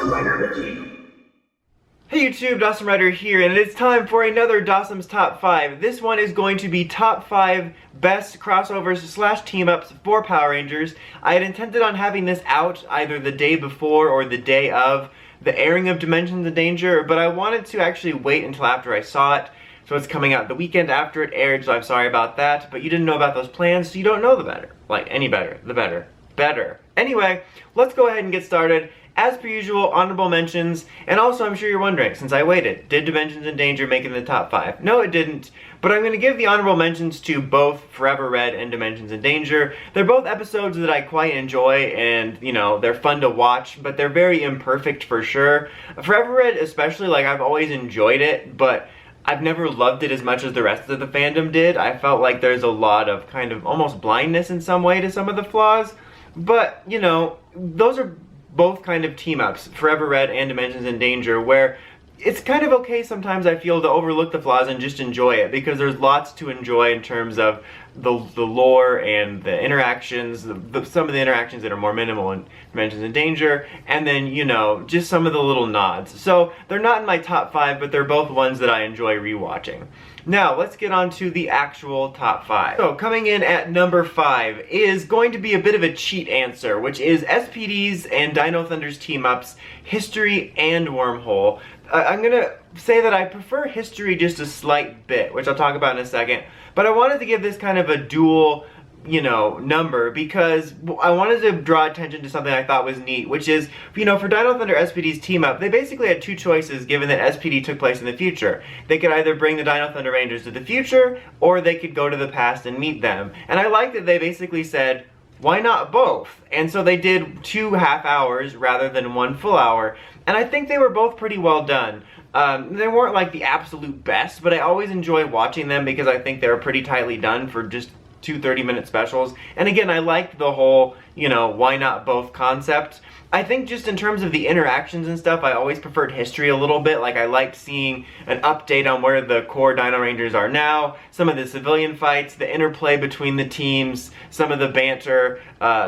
Dawson Rider Wiki. Hey YouTube, Dawson Rider here, and it's time for another Dawson's Top 5. This one is going to be Top 5 Best Crossovers / Team-Ups for Power Rangers. I had intended on having this out either the day before or the day of the airing of Dimensions in Danger, but I wanted to actually wait until after I saw it. So it's coming out the weekend after it aired, so I'm sorry about that. But you didn't know about those plans, so you don't know the better. Like, any better. The better. Better. Anyway, let's go ahead and get started. As per usual, honorable mentions, and also I'm sure you're wondering, since I waited, did Dimensions in Danger make it in the top 5? No, it didn't, but I'm going to give the honorable mentions to both Forever Red and Dimensions in Danger. They're both episodes that I quite enjoy, and, you know, they're fun to watch, but they're very imperfect for sure. Forever Red especially, like, I've always enjoyed it, but I've never loved it as much as the rest of the fandom did. I felt like there's a lot of kind of almost blindness in some way to some of the flaws, but, you know, those are both kind of team-ups, Forever Red and Dimensions in Danger, where it's kind of okay sometimes, I feel, to overlook the flaws and just enjoy it, because there's lots to enjoy in terms of the lore and the interactions, some of the interactions that are more minimal in Dimensions in Danger, and then, you know, just some of the little nods. So they're not in my top 5, but they're both ones that I enjoy rewatching. Now, let's get on to the actual top 5. So, coming in at number 5 is going to be a bit of a cheat answer, which is SPD's and Dino Thunder's team-ups, History and Wormhole. I'm gonna say that I prefer History just a slight bit, which I'll talk about in a second, but I wanted to give this kind of a dual, you know, number, because I wanted to draw attention to something I thought was neat, which is, you know, for Dino Thunder SPD's team up, they basically had two choices given that SPD took place in the future. They could either bring the Dino Thunder Rangers to the future, or they could go to the past and meet them. And I like that they basically said, why not both? And so they did 2 half hours rather than 1 full hour. And I think they were both pretty well done. They weren't like the absolute best, but I always enjoy watching them because I think they were pretty tightly done for just 2 30-minute specials. And again, I liked the whole, you know, why not both concept. I think just in terms of the interactions and stuff, I always preferred History a little bit. Like, I liked seeing an update on where the core Dino Rangers are now, some of the civilian fights, the interplay between the teams, some of the banter,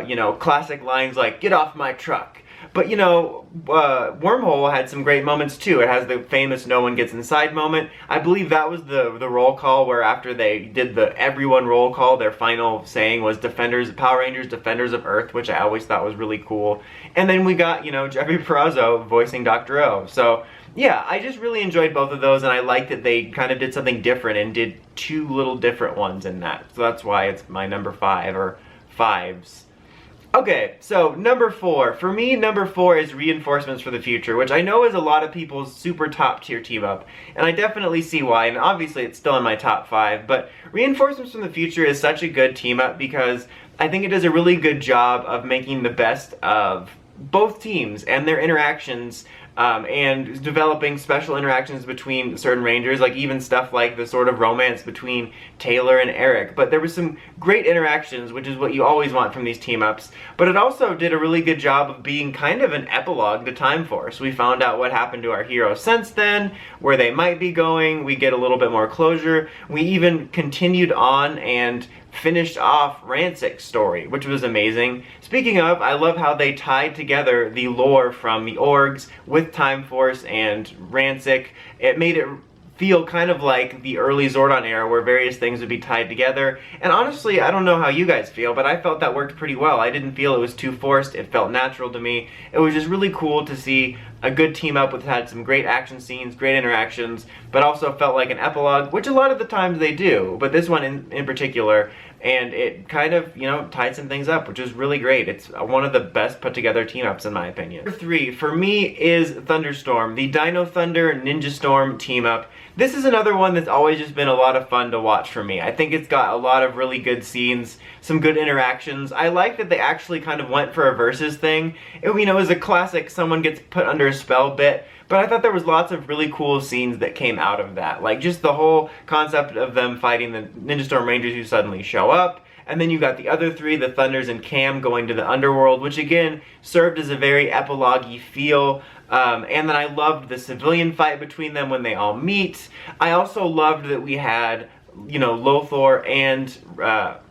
you know, classic lines like, "Get off my truck." But, you know, Wormhole had some great moments too. It has the famous "no one gets inside" moment. I believe that was the roll call where after they did the everyone roll call, their final saying was Power Rangers Defenders of Earth, which I always thought was really cool. And then we got, you know, Jeffrey Perazzo voicing Dr. O. So, yeah, I just really enjoyed both of those, and I liked that they kind of did something different and did 2 little different ones in that. So that's why it's my number 5, or 5s. Okay, so number 4. For me, number 4 is Reinforcements for the Future, which I know is a lot of people's super top tier team up, and I definitely see why, and obviously it's still in my top 5, but Reinforcements from the Future is such a good team up because I think it does a really good job of making the best of both teams and their interactions, and developing special interactions between certain Rangers, like even stuff like the sort of romance between Taylor and Eric. But there was some great interactions, which is what you always want from these team-ups. But it also did a really good job of being kind of an epilogue to Time Force. We found out what happened to our heroes since then, where they might be going, we get a little bit more closure. We even continued on and finished off Rancic's story, which was amazing. Speaking of, I love how they tied together the lore from the Orgs with Time Force and Rancic. It made it feel kind of like the early Zordon era where various things would be tied together. And honestly, I don't know how you guys feel, but I felt that worked pretty well. I didn't feel it was too forced. It felt natural to me. It was just really cool to see a good team up with had some great action scenes, great interactions, but also felt like an epilogue, which a lot of the times they do, but this one in particular, and it kind of, you know, tied some things up, which is really great. It's one of the best put together team ups in my opinion. Number 3 for me is Thunderstorm, the Dino Thunder Ninja Storm team up. This is another one that's always just been a lot of fun to watch for me. I think it's got a lot of really good scenes, some good interactions. I like that they actually kind of went for a versus thing. It, you know, it was a classic someone gets put under a spell bit, but I thought there was lots of really cool scenes that came out of that. Like just the whole concept of them fighting the Ninja Storm Rangers who suddenly show up. And then you got the other 3, the Thunders and Cam, going to the underworld, which again served as a very epilogue-y feel. And then I loved the civilian fight between them when they all meet. I also loved that we had, you know, Lothar and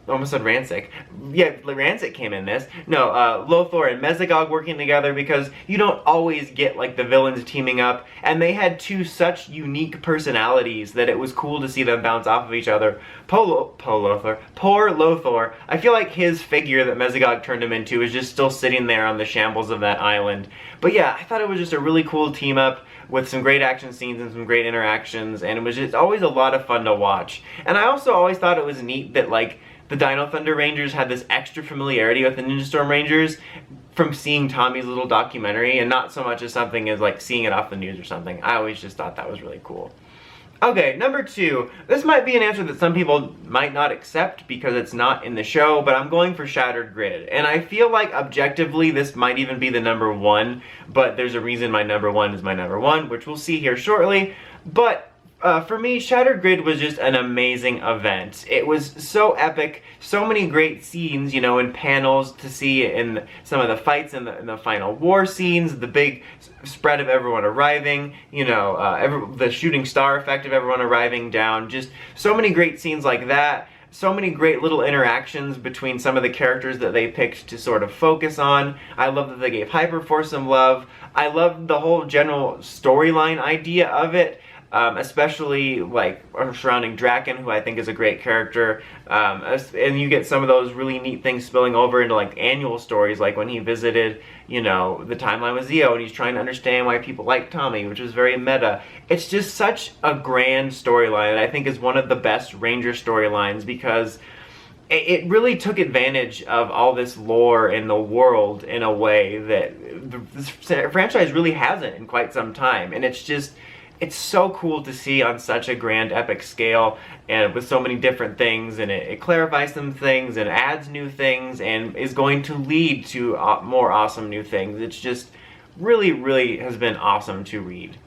almost said Rancic. Yeah, Rancic came in this. No, Lothor and Mesogog working together, because you don't always get like the villains teaming up, and they had two such unique personalities that it was cool to see them bounce off of each other. Poor Lothor. I feel like his figure that Mesogog turned him into is just still sitting there on the shambles of that island. But yeah, I thought it was just a really cool team up with some great action scenes and some great interactions, and it was just always a lot of fun to watch. And I also always thought it was neat that like the Dino Thunder Rangers had this extra familiarity with the Ninja Storm Rangers from seeing Tommy's little documentary, and not so much as something as like seeing it off the news or something. I always just thought that was really cool. Okay, number 2. This might be an answer that some people might not accept because it's not in the show, but I'm going for Shattered Grid. And I feel like objectively this might even be the number 1, but there's a reason my number 1 is my number 1, which we'll see here shortly. But for me, Shattered Grid was just an amazing event. It was so epic, so many great scenes, you know, and panels to see in some of the fights in the final war scenes, the big spread of everyone arriving, you know, the shooting star effect of everyone arriving down, just so many great scenes like that. So many great little interactions between some of the characters that they picked to sort of focus on. I love that they gave Hyperforce some love. I loved the whole general storyline idea of it. Especially like surrounding Draken, who I think is a great character, and you get some of those really neat things spilling over into like annual stories, like when he visited, you know, the timeline with Zeo, and he's trying to understand why people like Tommy, which is very meta. It's just such a grand storyline, and I think is one of the best Ranger storylines, because it really took advantage of all this lore in the world in a way that this franchise really hasn't in quite some time, and it's so cool to see on such a grand epic scale, and with so many different things, and it clarifies some things and adds new things and is going to lead to more awesome new things. It's just really has been awesome to read.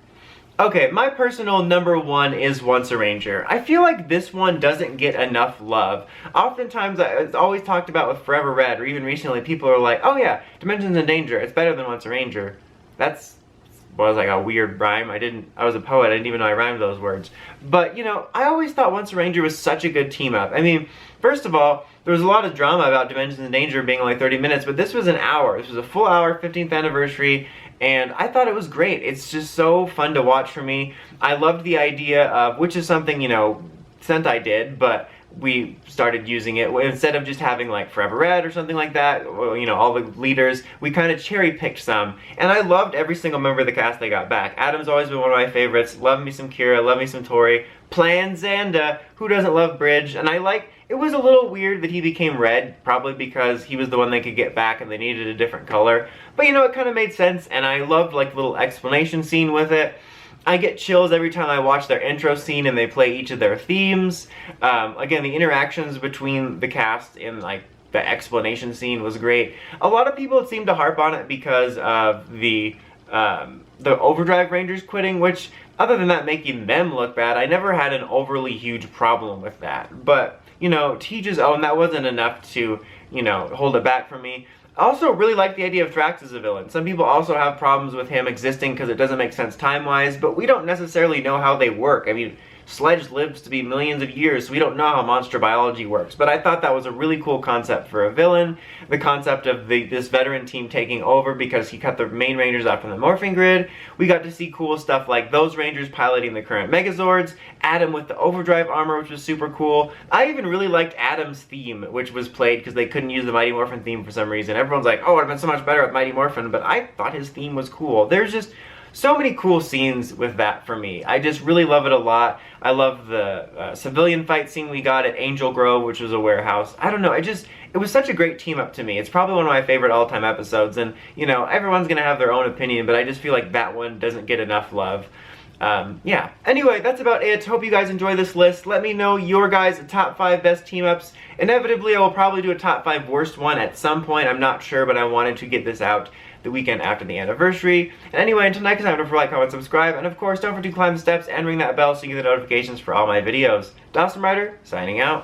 Okay, my personal number 1 is Once a Ranger. I feel like this one doesn't get enough love. Oftentimes, it's always talked about with Forever Red, or even recently, people are like, oh yeah, Dimensions in Danger, it's better than Once a Ranger. Was like a weird rhyme. I was a poet, I didn't even know I rhymed those words. But, you know, I always thought Once a Ranger was such a good team up. I mean, first of all, there was a lot of drama about Dimensions in Danger being only 30 minutes, but this was an hour. This was a full hour, 15th anniversary, and I thought it was great. It's just so fun to watch for me. I loved the idea of, which is something, you know, Sentai did, but we started using it instead of just having like Forever Red or something like that, you know, all the leaders. We kind of cherry picked some, and I loved every single member of the cast they got back. Adam's always been one of my favorites. Love me some Kira, love me some Tori. Plan Xanda, who doesn't love Bridge? And it was a little weird that he became red, probably because he was the one they could get back and they needed a different color. But you know, it kind of made sense, and I loved like the little explanation scene with it. I get chills every time I watch their intro scene and they play each of their themes. Again, the interactions between the cast in like the explanation scene was great. A lot of people seem to harp on it because of the Overdrive Rangers quitting, which, other than that making them look bad, I never had an overly huge problem with that. But, you know, to each his own, that wasn't enough to, you know, hold it back from me. I also really like the idea of Thrax as a villain. Some people also have problems with him existing because it doesn't make sense time-wise, but we don't necessarily know how they work. I mean, Sledge lives to be millions of years, so we don't know how monster biology works. But I thought that was a really cool concept for a villain. The concept of this veteran team taking over because he cut the main Rangers out from the morphing grid. We got to see cool stuff like those Rangers piloting the current Megazords, Adam with the Overdrive armor, which was super cool. I even really liked Adam's theme, which was played because they couldn't use the Mighty Morphin theme for some reason. Everyone's like, oh, it would have been so much better with Mighty Morphin, but I thought his theme was cool. There's just so many cool scenes with that for me. I just really love it a lot. I love the civilian fight scene we got at Angel Grove, which was a warehouse. I don't know, it was such a great team up to me. It's probably one of my favorite all-time episodes, and, you know, everyone's gonna have their own opinion, but I just feel like that one doesn't get enough love. Yeah. Anyway, that's about it. Hope you guys enjoy this list. Let me know your guys' top 5 best team-ups. Inevitably, I will probably do a top 5 worst one at some point. I'm not sure, but I wanted to get this out the weekend after the anniversary. And anyway, until next time, don't forget to like, comment, subscribe, and of course, don't forget to climb the steps and ring that bell so you get the notifications for all my videos. Dawson Rider, signing out.